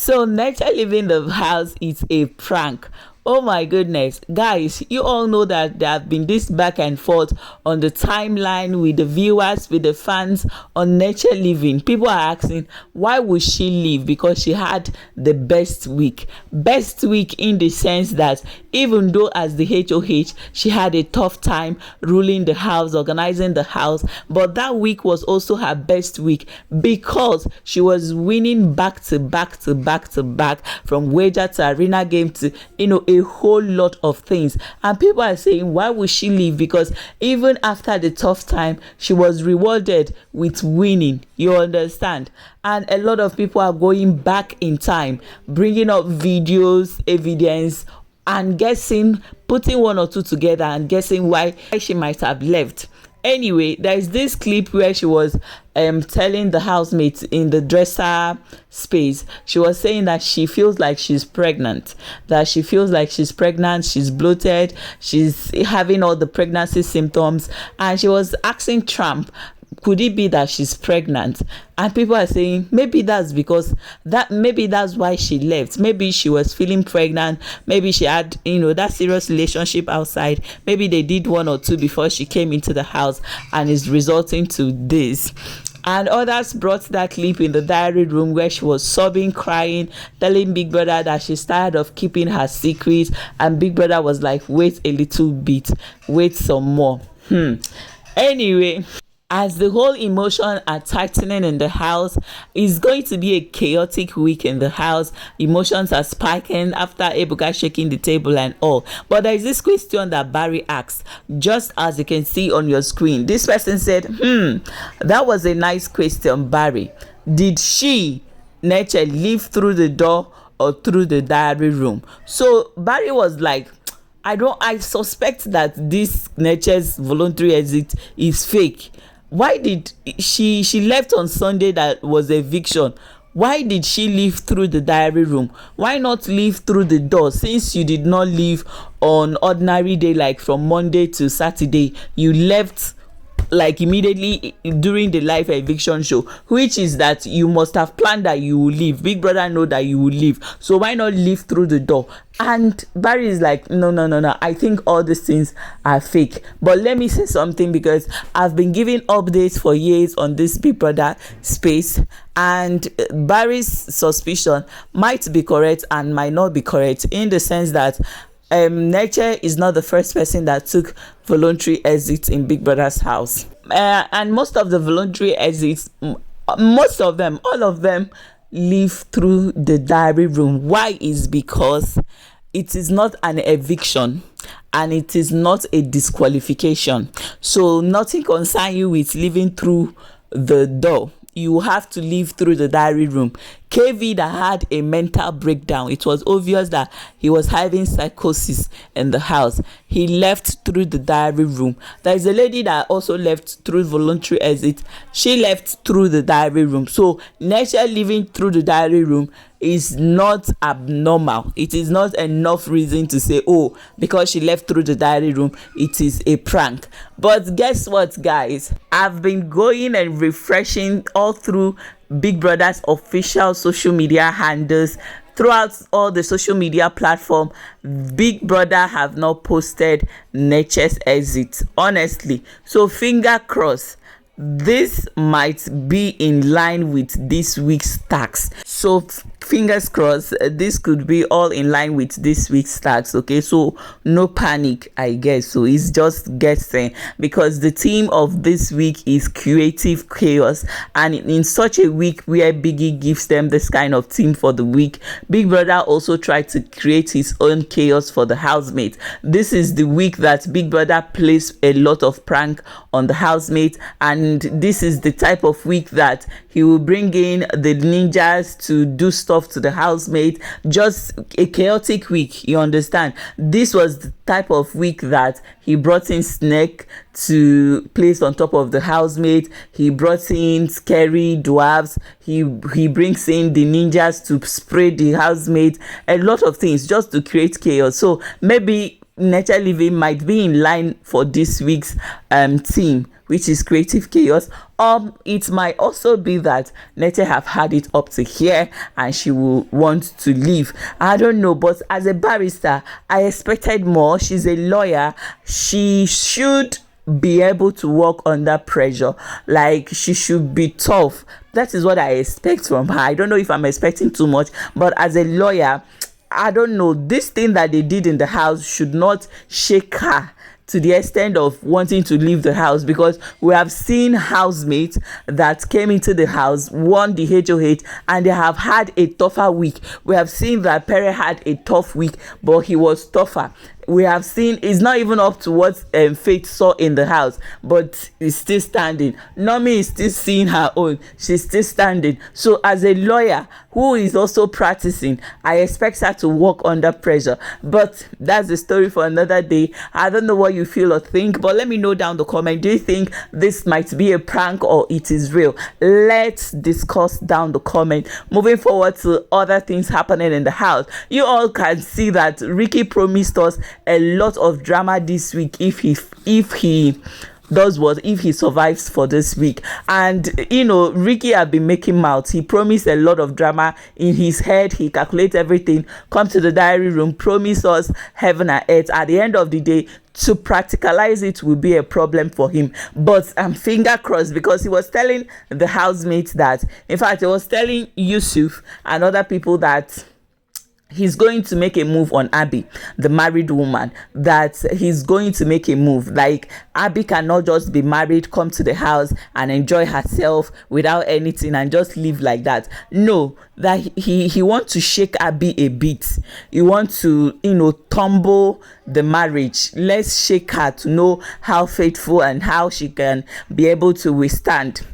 So NECHE leaving the house is a prank. Oh my goodness, guys, you all know that there have been this back and forth on the timeline with the viewers, with the fans on NECHE leaving. People are asking, why would she leave? Because she had the best week. Best week in the sense that even though as the HOH, she had a tough time ruling the house, organizing the house, but that week was also her best week because she was winning back to back to back to back, from wager to arena game to, a whole lot of things. And people are saying, why would she leave? Because even after the tough time, she was rewarded with winning. You understand? And a lot of people are going back in time, bringing up videos, evidence, and guessing, putting one or two together and guessing why she might have left. Anyway, there is this clip where she was telling the housemates in the dresser space, she was saying that she feels like she's pregnant, she's bloated, she's having all the pregnancy symptoms, and she was asking Trump, could it be that she's pregnant? And people are saying maybe that's why she left. Maybe she was feeling pregnant, maybe she had that serious relationship outside, maybe they did one or two before she came into the house, and is resulting to this. And others brought that clip in the diary room where she was sobbing, crying, telling Big Brother that she's tired of keeping her secrets, and Big Brother was like, wait a little bit, wait some more. Anyway, as the whole emotion are tightening in the house, it's going to be a chaotic week in the house. Emotions are spiking after Ebuka shaking the table and all. But there is this question that Barry asked, just as you can see on your screen. This person said, that was a nice question, Barry. Did she, NECHE, leave through the door or through the diary room? So Barry was like, I suspect that this NECHE's voluntary exit is fake. Why did she left on Sunday? That was eviction. Why did she leave through the diary room? Why not leave through the door? Since you did not leave on ordinary day, like from Monday to Saturday, you left like immediately during the live eviction show, which is that you must have planned that you will leave. Big Brother know that you will leave, so why not leave through the door? And Barry is like, no, I think all these things are fake. But let me say something, because I've been giving updates for years on this Big Brother space, and Barry's suspicion might be correct and might not be correct, in the sense that NECHE is not the first person that took voluntary exits in Big Brother's house, and most of the voluntary exits, all of them leave through the diary room. Why? Is because it is not an eviction and it is not a disqualification, so nothing concerns you with leaving through the door. You have to leave through the diary room. KV that had a mental breakdown, it was obvious that he was having psychosis in the house. He left through the diary room. There is a lady that also left through voluntary exit. She left through the diary room. So NECHE leaving through the diary room is not abnormal. It is not enough reason to say, oh, because she left through the diary room, it is a prank. But guess what, guys? I've been going and refreshing all through Big Brother's official social media handles. Throughout all the social media platform, Big Brother have not posted NECHE's exit, honestly. So finger crossed, this might be in line with this week's tax. So fingers crossed, this could be all in line with this week's tax. Okay, so no panic, I guess. So it's just guessing, because the theme of this week is creative chaos, and in such a week where Biggie gives them this kind of theme for the week, Big Brother also tried to create his own chaos for the housemates. This is the week that Big Brother plays a lot of prank on the housemates, and this is the type of week that he will bring in the ninjas to do stuff to the housemate. Just a chaotic week, you understand. This was the type of week that he brought in Snake to place on top of the housemate. He brought in scary dwarves. He brings in the ninjas to spray the housemate. A lot of things just to create chaos. So maybe NECHE Living might be in line for this week's theme, which is creative chaos. It might also be that NECHE have had it up to here and she will want to leave. I don't know, but as a barrister, I expected more. She's a lawyer. She should be able to work under pressure. Like, she should be tough. That is what I expect from her. I don't know if I'm expecting too much, but as a lawyer, I don't know, this thing that they did in the house should not shake her to the extent of wanting to leave the house, because we have seen housemates that came into the house, won the HOH, and they have had a tougher week. We have seen that Perry had a tough week, but he was tougher. We have seen it's not even up to what Faith saw in the house, but it's still standing. Nomi is still seeing her own. She's still standing. So as a lawyer who is also practicing, I expect her to work under pressure. But that's the story for another day. I don't know what you feel or think, but let me know down the comment. Do you think this might be a prank or it is real? Let's discuss down the comment. Moving forward to other things happening in the house, you all can see that Ricky promised us a lot of drama this week if he survives for this week. And Ricky have been making mouth. He promised a lot of drama in his head. He calculates everything, come to the diary room, promise us heaven and earth. At the end of the day, to practicalize it will be a problem for him. But I'm finger crossed, because he was telling the housemates that, in fact, he was telling Yusuf and other people that he's going to make a move on Abby, the married woman, that he's going to make a move. Like, Abby cannot just be married, come to the house and enjoy herself without anything and just live like that. No, that he wants to shake Abby a bit. He wants to, tumble the marriage. Let's shake her to know how faithful and how she can be able to withstand.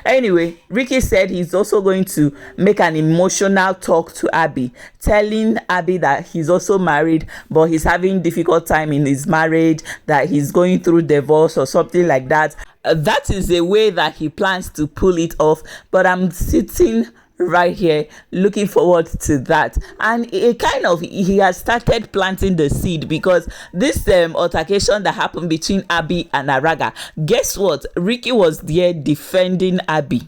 Anyway, Ricky said he's also going to make an emotional talk to Abby, telling Abby that he's also married, but he's having difficult time in his marriage, that he's going through divorce or something like that. That is a way that he plans to pull it off, but I'm sitting right here looking forward to that. And he has started planting the seed, because this altercation that happened between Abby and Araga, guess what, Ricky was there defending Abby.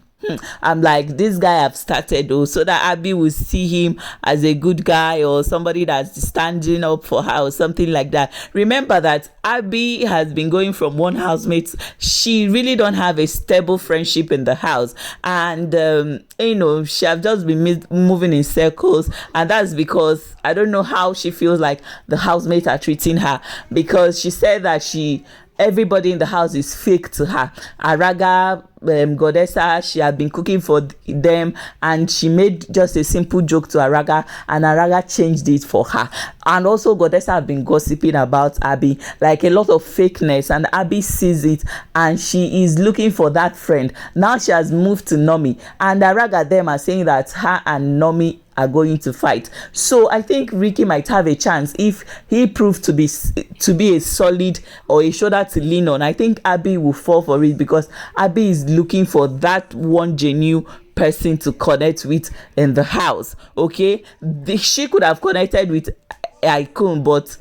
I'm like, this guy have started so that Abby will see him as a good guy or somebody that's standing up for her or something like that. Remember that Abby has been going from one housemate. She really don't have a stable friendship in the house, and she have just been moving in circles, and that's because I don't know how she feels like the housemates are treating her, because she said that everybody in the house is fake to her. Araga, Godessa, she had been cooking for them, and she made just a simple joke to Araga, and Araga changed it for her. And also Godessa have been gossiping about Abby, like a lot of fakeness, and Abby sees it and she is looking for that friend. Now she has moved to Nomi, and Araga them are saying that her and Nomi are going to fight. So I think Ricky might have a chance if he proved to be a solid or a shoulder to lean on. I think Abby will fall for it, because Abby is looking for that one genuine person to connect with in the house. Okay, she could have connected with Icon, but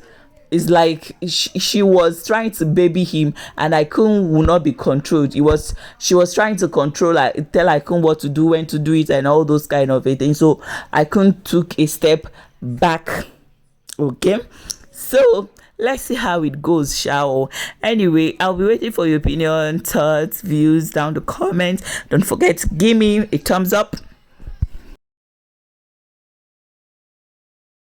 it's like she was trying to baby him, and Icon will not be controlled. She was trying to control, tell Icon what to do, when to do it, and all those kind of things. So Icon took a step back. Okay, so let's see how it goes, shall we? Anyway, I'll be waiting for your opinion, thoughts, views down the comments. Don't forget to give me a thumbs up